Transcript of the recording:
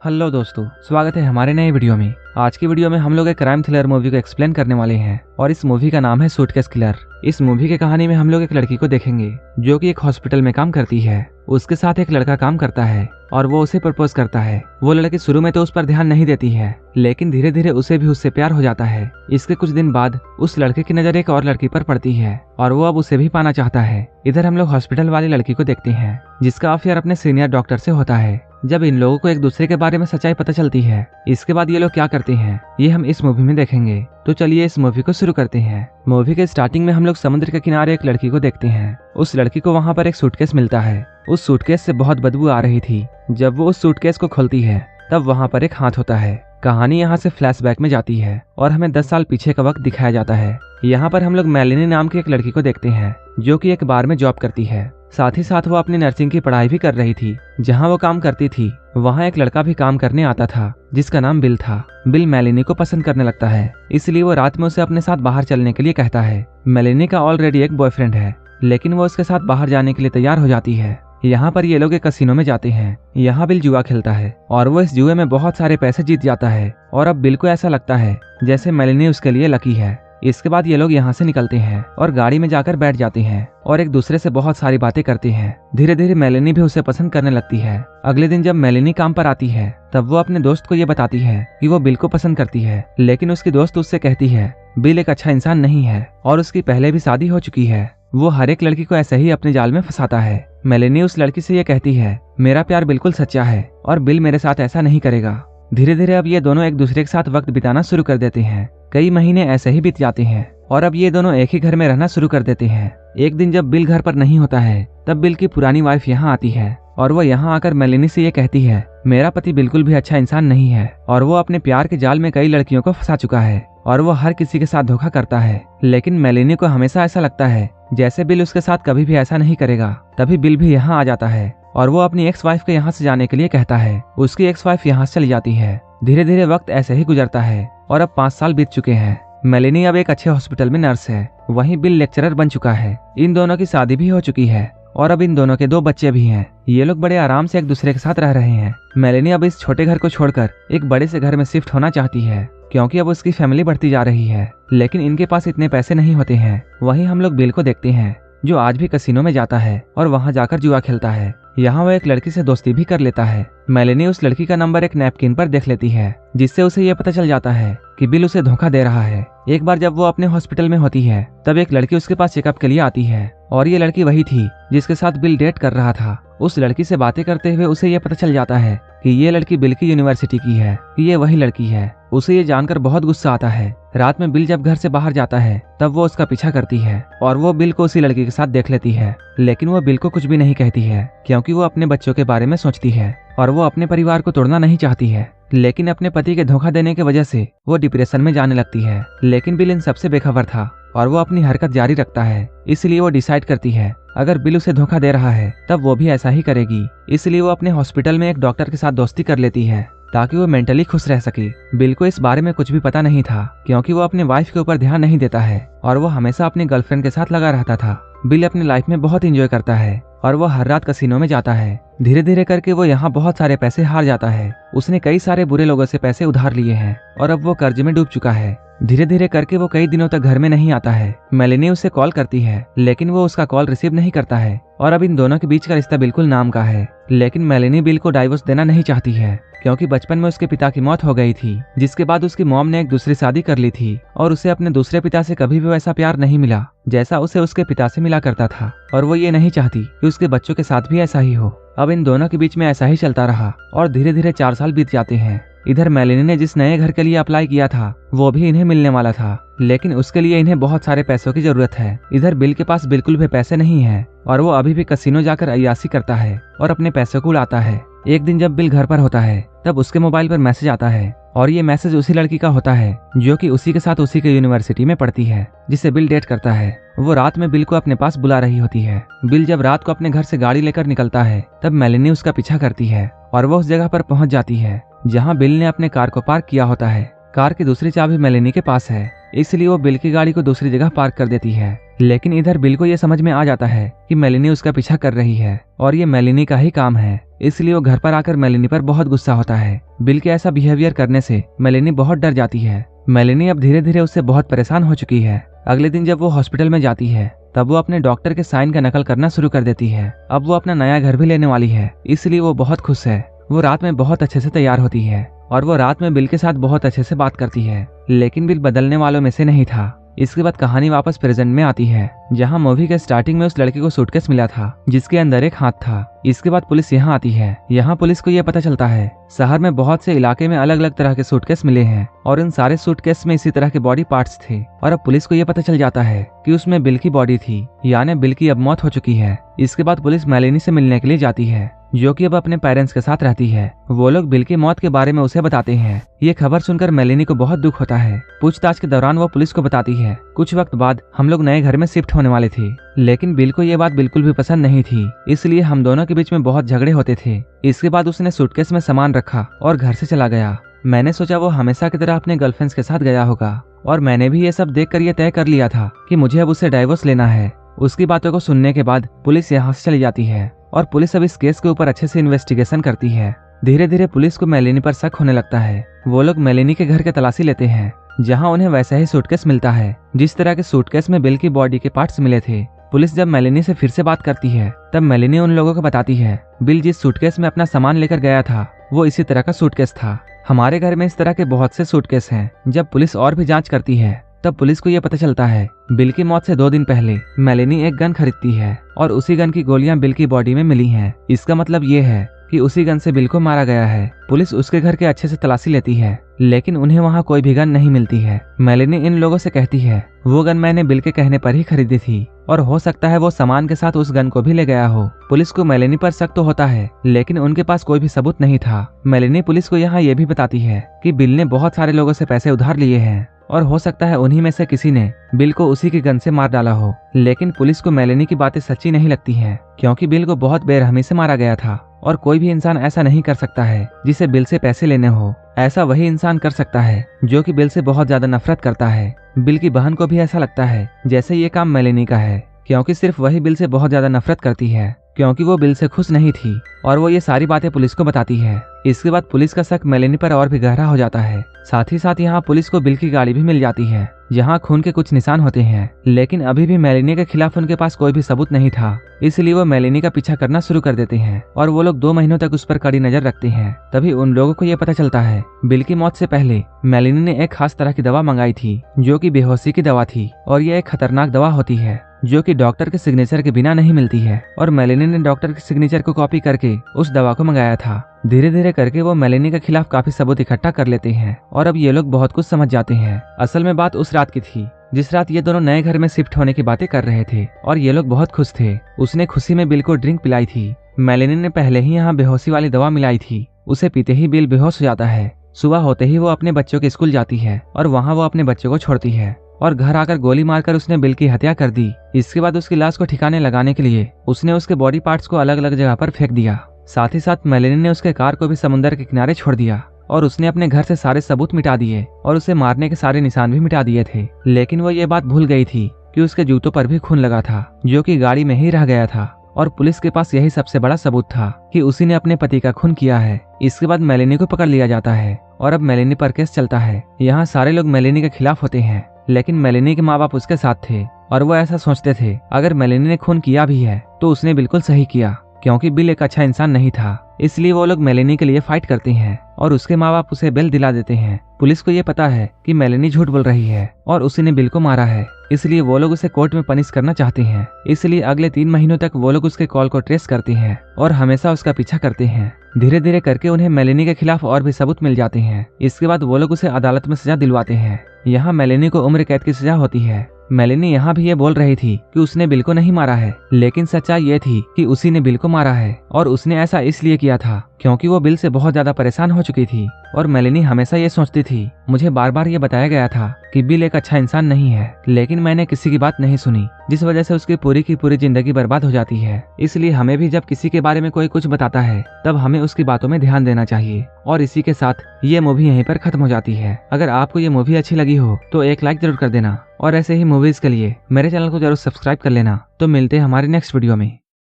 Hello दोस्तों, स्वागत है हमारे नए वीडियो में। आज की वीडियो में हम लोग एक क्राइम थ्रिलर मूवी को एक्सप्लेन करने वाले हैं और इस मूवी का नाम है सूटकेस किलर। इस मूवी की कहानी में हम लोग एक लड़की को देखेंगे जो कि एक हॉस्पिटल में काम करती है। उसके साथ एक लड़का काम करता है और वो उसे प्रपोज करता है। वो लड़की शुरू में तो उस पर ध्यान नहीं देती है, लेकिन धीरे धीरे उसे भी उससे प्यार हो जाता है। इसके कुछ दिन बाद उस लड़के की नजर एक और लड़की पर पड़ती है और वो अब उसे भी पाना चाहता है। इधर हम लोग हॉस्पिटल वाली लड़की को देखते हैं जिसका अफेयर अपने सीनियर डॉक्टर से होता है। जब इन लोगों को एक दूसरे के बारे में सच्चाई पता चलती है, इसके बाद ये लोग क्या करते हैं ये हम इस मूवी में देखेंगे। तो चलिए इस मूवी को शुरू करते हैं। मूवी के स्टार्टिंग में हम लोग समुद्र के किनारे एक लड़की को देखते हैं। उस लड़की को वहाँ पर एक सूटकेस मिलता है। उस सूटकेस से बहुत बदबू आ रही थी। जब वो उस सूटकेस को खोलती है तब वहाँ पर एक हाथ होता है। कहानी यहाँ से फ्लैशबैक में जाती है और हमें 10 साल पीछे का वक्त दिखाया जाता है। यहाँ पर हम लोग मेलिनी नाम की एक लड़की को देखते हैं जो कि एक बार में जॉब करती है। साथ ही साथ वो अपनी नर्सिंग की पढ़ाई भी कर रही थी। जहाँ वो काम करती थी वहाँ एक लड़का भी काम करने आता था जिसका नाम बिल था। बिल मेलिनी को पसंद करने लगता है, इसलिए वो रात में उसे अपने साथ बाहर चलने के लिए कहता है। मेलिनी का ऑलरेडी एक बॉयफ्रेंड है, लेकिन वो उसके साथ बाहर जाने के लिए तैयार हो जाती है। यहाँ पर ये लोग एक कसिनो में जाते हैं। यहाँ बिल जुआ खेलता है और वो इस जुए में बहुत सारे पैसे जीत जाता है और अब बिल को ऐसा लगता है जैसे मेलिनी उसके लिए लकी है। इसके बाद ये लोग यहाँ से निकलते हैं और गाड़ी में जाकर बैठ जाते हैं और एक दूसरे से बहुत सारी बातें करते हैं। धीरे धीरे मेलिनी भी उसे पसंद करने लगती है। अगले दिन जब मेलिनी काम पर आती है तब वो अपने दोस्त को ये बताती है कि वो बिल को पसंद करती है, लेकिन उसकी दोस्त उससे कहती है बिल एक अच्छा इंसान नहीं है और उसकी पहले भी शादी हो चुकी है। वो हर एक लड़की को ऐसे ही अपने जाल में फंसाता है। मेलिनी उस लड़की से ये कहती है मेरा प्यार बिल्कुल सच्चा है और बिल मेरे साथ ऐसा नहीं करेगा। धीरे धीरे अब ये दोनों एक दूसरे के साथ वक्त बिताना शुरू कर देते हैं। कई महीने ऐसे ही बीत जाते हैं और अब ये दोनों एक ही घर में रहना शुरू कर देते हैं। एक दिन जब बिल घर पर नहीं होता है तब बिल की पुरानी वाइफ यहाँ आती है और वो यहाँ आकर मेलिनी से ये कहती है मेरा पति बिल्कुल भी अच्छा इंसान नहीं है और वो अपने प्यार के जाल में कई लड़कियों को फंसा चुका है और वो हर किसी के साथ धोखा करता है। लेकिन मेलिनी को हमेशा ऐसा लगता है जैसे बिल उसके साथ कभी भी ऐसा नहीं करेगा। तभी बिल भी यहाँ आ जाता है और वो अपनी एक्स वाइफ को यहाँ से जाने के लिए कहता है। उसकी एक्स वाइफ यहाँ से चली जाती है। धीरे धीरे वक्त ऐसे ही गुजरता है और अब 5 साल बीत चुके हैं। मेलिनी अब एक अच्छे हॉस्पिटल में नर्स है, वहीं बिल लेक्चरर बन चुका है। इन दोनों की शादी भी हो चुकी है और अब इन दोनों के 2 बच्चे भी हैं। ये लोग बड़े आराम से एक दूसरे के साथ रह रहे हैं। मेलिनी अब इस छोटे घर को छोड़कर एक बड़े से घर में शिफ्ट होना चाहती है क्योंकि अब उसकी फैमिली बढ़ती जा रही है, लेकिन इनके पास इतने पैसे नहीं होते हैं। वहीं हम लोग बिल को देखते हैं जो आज भी कसिनो में जाता है और वहां जाकर जुआ खेलता है। यहाँ वो एक लड़की से दोस्ती भी कर लेता है। मेलिनी उस लड़की का नंबर एक नैपकिन पर देख लेती है जिससे उसे ये पता चल जाता है कि बिल उसे धोखा दे रहा है। एक बार जब वो अपने हॉस्पिटल में होती है तब एक लड़की उसके पास चेकअप के लिए आती है और ये लड़की वही थी जिसके साथ बिल डेट कर रहा था। उस लड़की से बातें करते हुए उसे ये पता चल जाता है कि ये लड़की बिल की यूनिवर्सिटी की है, कि ये वही लड़की है। उसे ये जानकर बहुत गुस्सा आता है। रात में बिल जब घर से बाहर जाता है तब वो उसका पीछा करती है और वो बिल को उसी लड़की के साथ देख लेती है, लेकिन वो बिल को कुछ भी नहीं कहती है क्योंकि वो अपने बच्चों के बारे में सोचती है और वो अपने परिवार को तोड़ना नहीं चाहती है। लेकिन अपने पति के धोखा देने की वजह से वो डिप्रेशन में जाने लगती है। लेकिन बिल इन सबसे बेखबर था और वो अपनी हरकत जारी रखता है। इसलिए वो डिसाइड करती है अगर बिल उसे धोखा दे रहा है तब वो भी ऐसा ही करेगी। इसलिए वो अपने हॉस्पिटल में एक डॉक्टर के साथ दोस्ती कर लेती है ताकि वो मेंटली खुश रह सके। बिल को इस बारे में कुछ भी पता नहीं था क्योंकि वो अपने वाइफ के ऊपर ध्यान नहीं देता है और वो हमेशा अपनी गर्लफ्रेंड के साथ लगा रहता था। बिल अपनी लाइफ में बहुत एंजॉय करता है और वो हर रात कसिनो में जाता है। धीरे धीरे करके वो यहाँ बहुत सारे पैसे हार जाता है। उसने कई सारे बुरे लोगों से पैसे उधार लिए हैं और अब वो कर्ज में डूब चुका है। धीरे धीरे करके वो कई दिनों तक घर में नहीं आता है। मेलिनी उसे कॉल करती है लेकिन वो उसका कॉल रिसीव नहीं करता है और अब इन दोनों के बीच का रिश्ता बिल्कुल नाम का है। लेकिन मेलिनी बिल को डाइवोर्स देना नहीं चाहती है क्योंकि बचपन में उसके पिता की मौत हो गई थी, जिसके बाद उसकी मॉम ने एक दूसरी शादी कर ली थी और उसे अपने दूसरे पिता से कभी भी वैसा प्यार नहीं मिला जैसा उसे उसके पिता से मिला करता था और वो ये नहीं चाहती कि उसके बच्चों के साथ भी ऐसा ही हो। अब इन दोनों के बीच में ऐसा ही चलता रहा और धीरे धीरे 4 साल बीत जाते हैं। इधर मेलिनी ने जिस नए घर के लिए अप्लाई किया था वो भी इन्हें मिलने वाला था, लेकिन उसके लिए इन्हें बहुत सारे पैसों की जरूरत है। इधर बिल के पास बिल्कुल भी पैसे नहीं है और वो अभी भी कसिनो जाकर अय्यासी करता है और अपने पैसों को उड़ाता है। एक दिन जब बिल घर पर होता है तब उसके मोबाइल पर मैसेज आता है और ये मैसेज उसी लड़की का होता है जो कि उसी के साथ उसी के यूनिवर्सिटी में पढ़ती है, जिसे बिल डेट करता है। वो रात में बिल को अपने पास बुला रही होती है। बिल जब रात को अपने घर से गाड़ी लेकर निकलता है तब मेलिनी उसका पीछा करती है और वो उस जगह पर पहुंच जाती है जहां बिल ने अपने कार को पार्क किया होता है। कार की दूसरी चाबी मेलिनी के पास है, इसलिए वो बिल की गाड़ी को दूसरी जगह पार्क कर देती है लेकिन इधर बिल को ये समझ में आ जाता है कि मेलिनी उसका पीछा कर रही है और ये मेलिनी का ही काम है, इसलिए वो घर पर आकर मेलिनी पर बहुत गुस्सा होता है। बिल के ऐसा बिहेवियर करने से मेलिनी बहुत डर जाती है। मेलिनी अब धीरे धीरे उससे बहुत परेशान हो चुकी है। अगले दिन जब वो हॉस्पिटल में जाती है तब वो अपने डॉक्टर के साइन का नकल करना शुरू कर देती है। अब वो अपना नया घर भी लेने वाली है, इसलिए वो बहुत खुश है। वो रात में बहुत अच्छे से तैयार होती है और वो रात में बिल के साथ बहुत अच्छे से बात करती है, लेकिन बिल बदलने वालों में से नहीं था। इसके बाद कहानी वापस प्रेजेंट में आती है, जहां मूवी के स्टार्टिंग में उस लड़के को सूटकेस मिला था जिसके अंदर एक हाथ था। इसके बाद पुलिस यहाँ आती है। यहाँ पुलिस को यह पता चलता है शहर में बहुत से इलाके में अलग अलग तरह के सूटकेस मिले हैं और इन सारे सूटकेस में इसी तरह के बॉडी पार्ट्स थे। और अब पुलिस को यह पता चल जाता है कि उसमें बिल की बॉडी थी, यानी बिल की अब मौत हो चुकी है। इसके बाद पुलिस मेलिनी से मिलने के लिए जाती है, जो कि अब अपने पेरेंट्स के साथ रहती है। वो लोग बिल की मौत के बारे में उसे बताते हैं। ये खबर सुनकर मेलिनी को बहुत दुख होता है। पूछताछ के दौरान वो पुलिस को बताती है, कुछ वक्त बाद हम लोग नए घर में शिफ्ट होने वाले थे, लेकिन बिल को ये बात बिल्कुल भी पसंद नहीं थी, इसलिए हम दोनों के बीच में बहुत झगड़े होते थे। इसके बाद उसने सूटकेस में सामान रखा और घर से चला गया। मैंने सोचा वो हमेशा की तरह अपने गर्लफ्रेंड्स के साथ गया होगा और मैंने भी ये सब देखकर ये तय कर लिया था कि मुझे अब उससे डाइवोर्स लेना है। उसकी बातों को सुनने के बाद पुलिस यहाँ से चली जाती है और पुलिस अब इस केस के ऊपर अच्छे से इन्वेस्टिगेशन करती है। धीरे धीरे पुलिस को मेलिनी पर शक होने लगता है। वो लोग मेलिनी के घर के तलाशी लेते हैं, जहां उन्हें वैसा ही सूटकेस मिलता है जिस तरह के सूटकेस में बिल की बॉडी के पार्ट्स मिले थे। पुलिस जब मेलिनी से फिर से बात करती है तब मेलिनी उन लोगों को बताती है, बिल जिस सूटकेस में अपना सामान लेकर गया था वो इसी तरह का सूटकेस था। हमारे घर में इस तरह के बहुत से सूटकेस हैं। जब पुलिस और भी जांच करती है तब पुलिस को यह पता चलता है बिल की मौत से 2 दिन पहले मेलिनी एक गन खरीदती है और उसी गन की गोलियां बिल की बॉडी में मिली हैं। इसका मतलब ये है कि उसी गन से बिल को मारा गया है। पुलिस उसके घर के अच्छे से तलाशी लेती है, लेकिन उन्हें वहाँ कोई भी गन नहीं मिलती है। मेलिनी इन लोगों से कहती है, वो गन मैंने बिल के कहने पर ही खरीदी थी और हो सकता है वो सामान के साथ उस गन को भी ले गया हो। पुलिस को मेलिनी पर शक तो होता है, लेकिन उनके पास कोई भी सबूत नहीं था। मेलिनी पुलिस को यहाँ ये भी बताती है कि बिल ने बहुत सारे लोगों से पैसे उधार लिए हैं और हो सकता है उन्हीं में से किसी ने बिल को उसी की गन से मार डाला हो। लेकिन पुलिस को मेलिनी की बातें सच्ची नहीं लगती हैं, क्योंकि बिल को बहुत बेरहमी से मारा गया था और कोई भी इंसान ऐसा नहीं कर सकता है जिसे बिल से पैसे लेने हो। ऐसा वही इंसान कर सकता है जो कि बिल से बहुत ज्यादा नफरत करता है। बिल की बहन को भी ऐसा लगता है जैसे ये काम मेलिनी का है, क्योंकि सिर्फ वही बिल से बहुत ज्यादा नफरत करती है, क्योंकि वो बिल से खुश नहीं थी और वो ये सारी बातें पुलिस को बताती है। इसके बाद पुलिस का शक मेलिनी पर और भी गहरा हो जाता है। साथ ही साथ यहाँ पुलिस को बिल की गाड़ी भी मिल जाती है, जहाँ खून के कुछ निशान होते हैं, लेकिन अभी भी मेलिनी के खिलाफ उनके पास कोई भी सबूत नहीं था। इसलिए वो मेलिनी का पीछा करना शुरू कर देते हैं और वो लोग 2 महीनों तक उस पर कड़ी नजर रखते हैं। तभी उन लोगों को ये पता चलता है बिल की मौत से पहले मेलिनी ने एक खास तरह की दवा मंगाई थी, जो कि बेहोशी की दवा थी और ये एक खतरनाक दवा होती है जो कि डॉक्टर के सिग्नेचर के बिना नहीं मिलती है। और मेलिनी ने डॉक्टर के सिग्नेचर को कॉपी करके उस दवा को मंगाया था। धीरे धीरे करके वो मेलिनी के खिलाफ काफी सबूत इकट्ठा कर लेते हैं और अब ये लोग बहुत कुछ समझ जाते हैं। असल में बात उस रात की थी जिस रात ये दोनों नए घर में शिफ्ट होने की बातें कर रहे थे और ये लोग बहुत खुश थे। उसने खुशी में बिल को ड्रिंक पिलाई थी। मेलिनी ने पहले ही यहाँ बेहोशी वाली दवा मिलाई थी। उसे पीते ही बिल बेहोश हो जाता है। सुबह होते ही वो अपने बच्चों के स्कूल जाती है और वहाँ वो अपने बच्चों को छोड़ती है और घर आकर गोली मारकर उसने बिल की हत्या कर दी। इसके बाद उसकी लाश को ठिकाने लगाने के लिए उसने उसके बॉडी पार्ट्स को अलग अलग जगह पर फेंक दिया। साथ ही साथ मेलिनी ने उसके कार को भी समुद्र के किनारे छोड़ दिया और उसने अपने घर से सारे सबूत मिटा दिए और उसे मारने के सारे निशान भी मिटा दिए थे। लेकिन वो ये बात भूल गई थी कि उसके जूतों पर भी खून लगा था, जो कि गाड़ी में ही रह गया था और पुलिस के पास यही सबसे बड़ा सबूत था कि उसी ने अपने पति का खून किया है। इसके बाद मेलिनी को पकड़ लिया जाता है और अब मेलिनी पर केस चलता है। यहाँ सारे लोग मेलिनी के खिलाफ होते हैं, लेकिन मेलिनी के माँ बाप उसके साथ थे और वो ऐसा सोचते थे अगर मेलिनी ने खून किया भी है तो उसने बिल्कुल सही किया, क्योंकि बिल एक अच्छा इंसान नहीं था। इसलिए वो लोग मेलिनी के लिए फाइट करते हैं और उसके माँ बाप उसे बेल दिला देते हैं। पुलिस को ये पता है कि मेलिनी झूठ बोल रही है और उसी ने बिल को मारा है, इसलिए वो लोग उसे कोर्ट में पनिश करना चाहते हैं। इसलिए अगले 3 महीनों तक वो लोग उसके कॉल को ट्रेस करते हैं और हमेशा उसका पीछा करते हैं। धीरे धीरे करके उन्हें मेलिनी के खिलाफ और भी सबूत मिल जाते हैं। इसके बाद वो लोग उसे अदालत में सजा दिलवाते हैं। यहाँ मेलिनी को उम्र कैद की सजा होती है। मेलिनी यहाँ भी ये बोल रही थी कि उसने बिल को नहीं मारा है, लेकिन सच्चाई ये थी कि उसी ने बिल को मारा है और उसने ऐसा इसलिए किया था क्योंकि वो बिल से बहुत ज्यादा परेशान हो चुकी थी। और मेलिनी हमेशा ये सोचती थी, मुझे बार बार ये बताया गया था कि बिल एक अच्छा इंसान नहीं है, लेकिन मैंने किसी की बात नहीं सुनी, जिस वजह से उसकी पूरी की पूरी जिंदगी बर्बाद हो जाती है। इसलिए हमें भी जब किसी के बारे में कोई कुछ बताता है तब हमें उसकी बातों में ध्यान देना चाहिए। और इसी के साथ ये मूवी यहीं पर खत्म हो जाती है। अगर आपको ये मूवी अच्छी लगी हो तो एक लाइक जरूर कर देना और ऐसे ही मूवीज के लिए मेरे चैनल को जरूर सब्सक्राइब कर लेना। तो मिलते हैं हमारी नेक्स्ट वीडियो में।